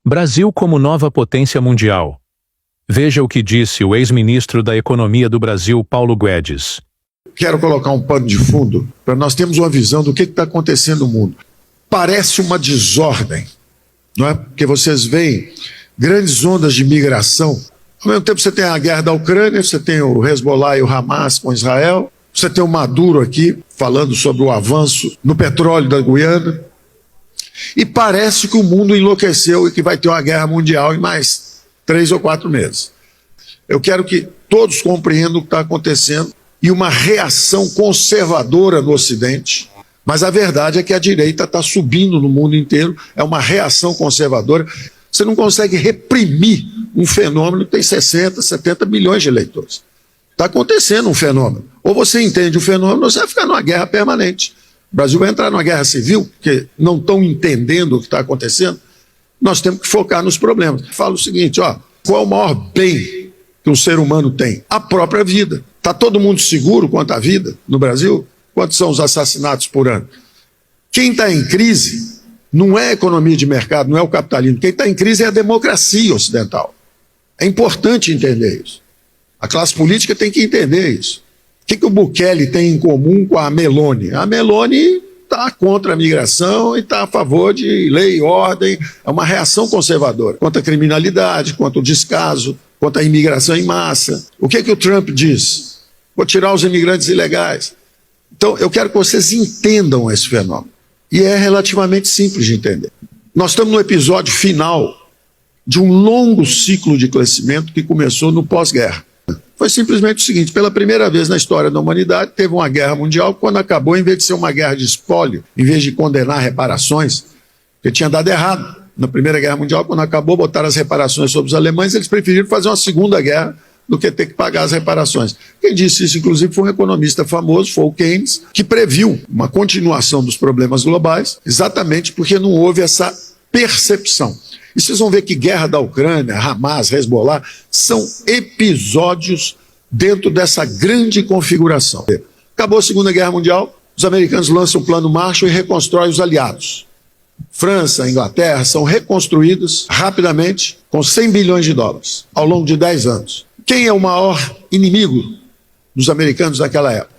Brasil como nova potência mundial. Veja o que disse o ex-ministro da Economia do Brasil, Paulo Guedes. Quero colocar um pano de fundo para nós termos uma visão do que está acontecendo no mundo. Parece uma desordem, não é? Porque vocês veem grandes ondas de migração. Ao mesmo tempo você tem a guerra da Ucrânia, você tem o Hezbollah e o Hamas com Israel, você tem o Maduro aqui falando sobre o avanço no petróleo da Guiana. E parece que o mundo enlouqueceu e que vai ter uma guerra mundial em mais 3 ou 4 meses. Eu quero que todos compreendam o que está acontecendo e uma reação conservadora no Ocidente. Mas a verdade é que a direita está subindo no mundo inteiro, é uma reação conservadora. Você não consegue reprimir um fenômeno que tem 60, 70 milhões de eleitores. Está acontecendo um fenômeno. Ou você entende o fenômeno ou você vai ficar numa guerra permanente. O Brasil vai entrar numa guerra civil, porque não estão entendendo o que está acontecendo. Nós temos que focar nos problemas. Falo o seguinte, qual é o maior bem que um ser humano tem? A própria vida. Está todo mundo seguro quanto à vida no Brasil? Quantos são os assassinatos por ano? Quem está em crise não é a economia de mercado, não é o capitalismo. Quem está em crise é a democracia ocidental. É importante entender isso. A classe política tem que entender isso. O que o Bukele tem em comum com a Meloni? A Meloni está contra a migração e está a favor de lei e ordem. É uma reação conservadora contra a criminalidade, contra o descaso, contra a imigração em massa. O que o Trump diz? Vou tirar os imigrantes ilegais. Então, eu quero que vocês entendam esse fenômeno. E é relativamente simples de entender. Nós estamos no episódio final de um longo ciclo de crescimento que começou no pós-guerra. Foi simplesmente o seguinte: pela primeira vez na história da humanidade, teve uma guerra mundial, quando acabou, em vez de ser uma guerra de espólio, em vez de condenar reparações, que tinha dado errado. Na Primeira Guerra Mundial, quando acabou, botaram as reparações sobre os alemães, eles preferiram fazer uma segunda guerra do que ter que pagar as reparações. Quem disse isso, inclusive, foi um economista famoso, foi o Keynes, que previu uma continuação dos problemas globais, exatamente porque não houve essa percepção. E vocês vão ver que guerra da Ucrânia, Hamas, Hezbollah, são episódios dentro dessa grande configuração. Acabou a Segunda Guerra Mundial, os americanos lançam o Plano Marshall e reconstroem os aliados. França, Inglaterra são reconstruídos rapidamente com 100 bilhões de dólares ao longo de 10 anos. Quem é o maior inimigo dos americanos naquela época?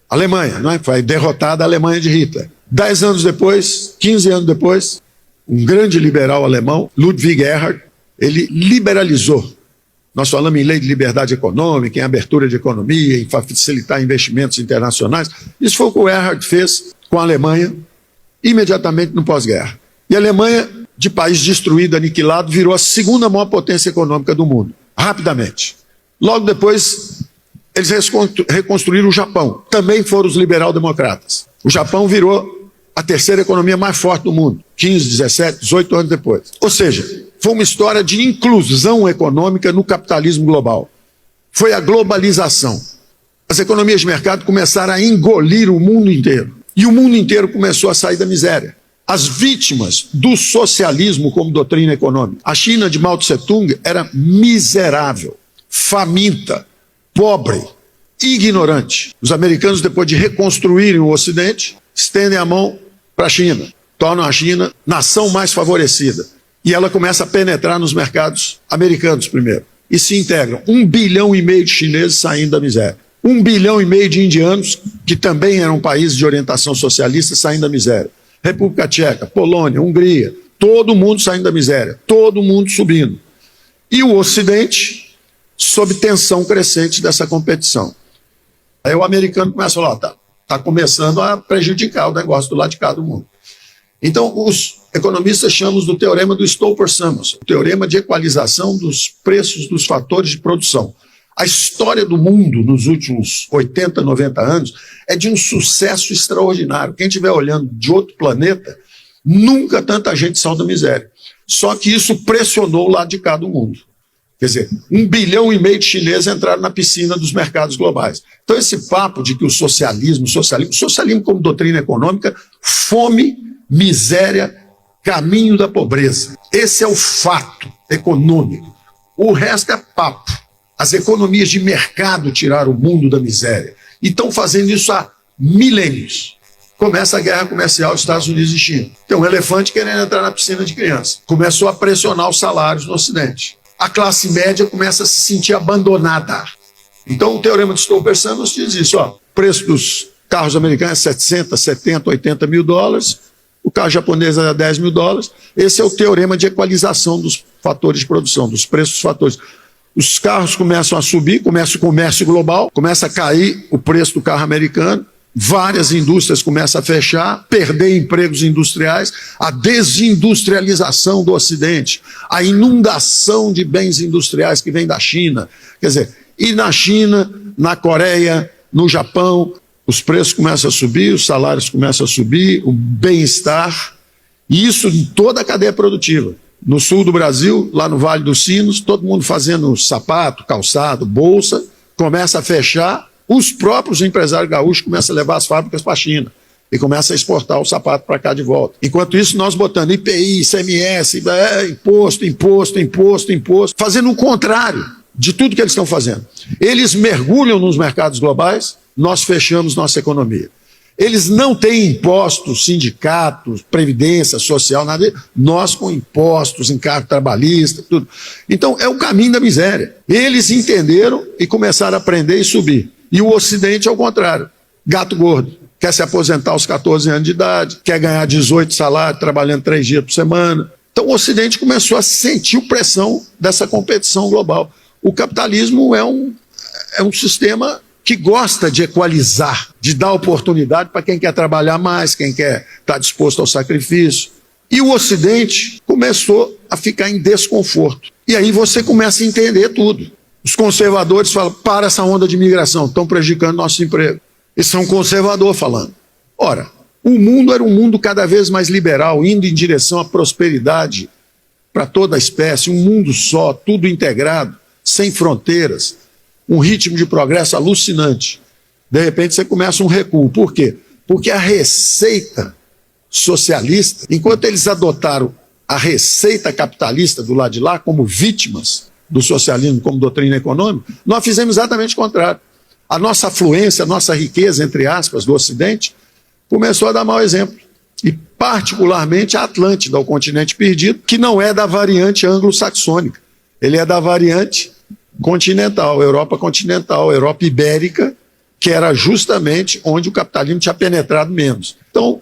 A Alemanha, não é? Foi derrotada a Alemanha de Hitler. 10 anos depois, 15 anos depois, um grande liberal alemão, Ludwig Erhard, ele liberalizou. Nós falamos em lei de liberdade econômica, em abertura de economia, em facilitar investimentos internacionais. Isso foi o que o Erhard fez com a Alemanha imediatamente no pós-guerra. E a Alemanha, de país destruído, aniquilado, virou a segunda maior potência econômica do mundo, rapidamente. Logo depois, eles reconstruíram o Japão. Também foram os liberal-democratas. O Japão virou a terceira economia mais forte do mundo, 15, 17, 18 anos depois. Ou seja, foi uma história de inclusão econômica no capitalismo global. Foi a globalização. As economias de mercado começaram a engolir o mundo inteiro. E o mundo inteiro começou a sair da miséria. As vítimas do socialismo como doutrina econômica. A China de Mao Tse-tung era miserável, faminta, pobre, ignorante. Os americanos, depois de reconstruírem o Ocidente, estendem a mão para a China, tornam a China nação mais favorecida. E ela começa a penetrar nos mercados americanos primeiro. E se integram 1,5 bilhão de chineses saindo da miséria. 1,5 bilhão de indianos, que também eram países de orientação socialista, saindo da miséria. República Tcheca, Polônia, Hungria, todo mundo saindo da miséria, todo mundo subindo. E o Ocidente, sob tensão crescente dessa competição. Aí o americano começa a falar, está começando a prejudicar o negócio do lado de cá do mundo. Então, os economistas chamam do teorema do Stolper-Samuelson, o teorema de equalização dos preços dos fatores de produção. A história do mundo nos últimos 80, 90 anos é de um sucesso extraordinário. Quem estiver olhando de outro planeta, nunca tanta gente saiu da miséria. Só que isso pressionou o lado de cá do mundo. Quer dizer, 1,5 bilhão de chineses entraram na piscina dos mercados globais. Então esse papo de que o socialismo como doutrina econômica, fome, miséria, caminho da pobreza. Esse é o fato econômico. O resto é papo. As economias de mercado tiraram o mundo da miséria. E estão fazendo isso há milênios. Começa a guerra comercial Estados Unidos e China. Tem um elefante querendo entrar na piscina de criança. Começou a pressionar os salários no Ocidente. A classe média começa a se sentir abandonada. Então o Teorema de Stolper-Sanders diz isso. O preço dos carros americanos é 700, 70, 80 mil dólares. O carro japonês é 10 mil dólares. Esse é o teorema de equalização dos fatores de produção, dos preços dos fatores. Os carros começam a subir, começa o comércio global, começa a cair o preço do carro americano, várias indústrias começam a fechar, perder empregos industriais, a desindustrialização do Ocidente, a inundação de bens industriais que vem da China. Quer dizer, e na China, na Coreia, no Japão, os preços começam a subir, os salários começam a subir, o bem-estar, e isso em toda a cadeia produtiva. No sul do Brasil, lá no Vale dos Sinos, todo mundo fazendo sapato, calçado, bolsa, começa a fechar, os próprios empresários gaúchos começam a levar as fábricas para a China e começam a exportar o sapato para cá de volta. Enquanto isso, nós botando IPI, ICMS, imposto, fazendo o contrário de tudo que eles estão fazendo. Eles mergulham nos mercados globais, nós fechamos nossa economia. Eles não têm impostos, sindicatos, previdência social, nada. Nós com impostos, encargo trabalhista, tudo. Então é o caminho da miséria. Eles entenderam e começaram a aprender e subir. E o Ocidente é o contrário. Gato gordo. Quer se aposentar aos 14 anos de idade, quer ganhar 18 salários, trabalhando 3 dias por semana. Então o Ocidente começou a sentir pressão dessa competição global. O capitalismo é um sistema que gosta de equalizar, de dar oportunidade para quem quer trabalhar mais, quem quer estar disposto ao sacrifício. E o Ocidente começou a ficar em desconforto. E aí você começa a entender tudo. Os conservadores falam, para essa onda de imigração, estão prejudicando nosso emprego. Esse é um conservador falando. Ora, o mundo era um mundo cada vez mais liberal, indo em direção à prosperidade para toda a espécie, um mundo só, tudo integrado, sem fronteiras. Um ritmo de progresso alucinante. De repente você começa um recuo. Por quê? Porque a receita socialista, enquanto eles adotaram a receita capitalista do lado de lá como vítimas do socialismo como doutrina econômica, nós fizemos exatamente o contrário. A nossa afluência, a nossa riqueza, entre aspas, do Ocidente, começou a dar mau exemplo. E particularmente a Atlântida, o continente perdido, que não é da variante anglo-saxônica. Ele é da variante continental, Europa ibérica, que era justamente onde o capitalismo tinha penetrado menos. Então,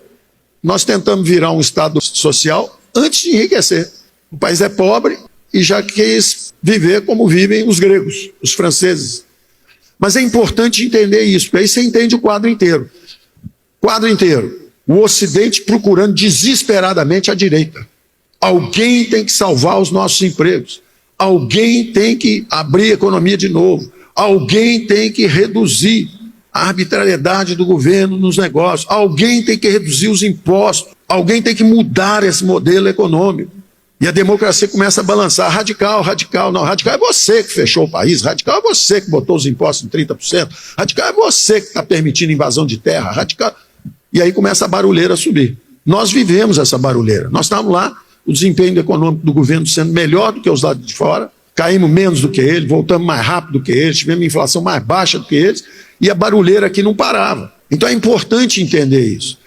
nós tentamos virar um Estado social antes de enriquecer. O país é pobre e já quis viver como vivem os gregos, os franceses. Mas é importante entender isso, porque aí você entende o quadro inteiro. Quadro inteiro. O Ocidente procurando desesperadamente a direita. Alguém tem que salvar os nossos empregos. Alguém tem que abrir a economia de novo. Alguém tem que reduzir a arbitrariedade do governo nos negócios. Alguém tem que reduzir os impostos. Alguém tem que mudar esse modelo econômico. E a democracia começa a balançar. Radical. Não, radical é você que fechou o país. Radical é você que botou os impostos em 30%. Radical é você que está permitindo invasão de terra. Radical. E aí começa a barulheira a subir. Nós vivemos essa barulheira. Nós estávamos lá, o desempenho econômico do governo sendo melhor do que os lados de fora, caímos menos do que eles, voltamos mais rápido do que eles, tivemos inflação mais baixa do que eles, e a barulheira aqui não parava. Então é importante entender isso.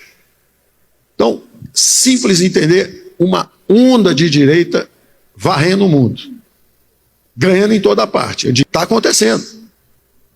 Então, simples entender uma onda de direita varrendo o mundo, ganhando em toda parte. Está acontecendo.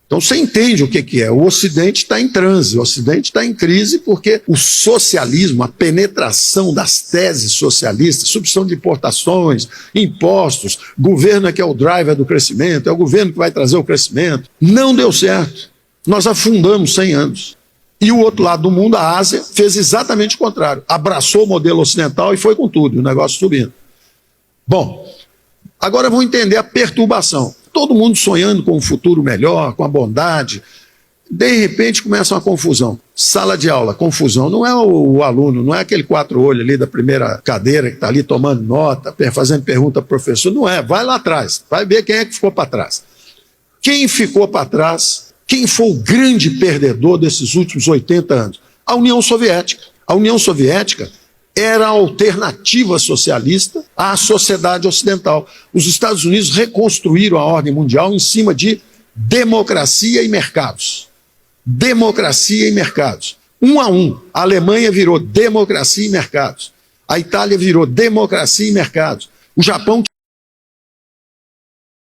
Então você entende o que é. O Ocidente está em transe, o Ocidente está em crise porque o socialismo, a penetração das teses socialistas, substituição de importações, impostos, governo é que é o driver do crescimento, é o governo que vai trazer o crescimento, não deu certo. Nós afundamos 100 anos. E o outro lado do mundo, a Ásia, fez exatamente o contrário. Abraçou o modelo ocidental e foi com tudo, o negócio subindo. Bom, agora vamos entender a perturbação. Todo mundo sonhando com um futuro melhor, com a bondade. De repente começa uma confusão. Sala de aula, confusão. Não é o aluno, não é aquele 4 olhos ali da primeira cadeira que está ali tomando nota, fazendo pergunta ao professor. Não é, vai lá atrás, vai ver quem é que ficou para trás. Quem ficou para trás, quem foi o grande perdedor desses últimos 80 anos? A União Soviética. A União Soviética era a alternativa socialista à sociedade ocidental. Os Estados Unidos reconstruíram a ordem mundial em cima de democracia e mercados. Democracia e mercados. Um a um. A Alemanha virou democracia e mercados. A Itália virou democracia e mercados. O Japão, que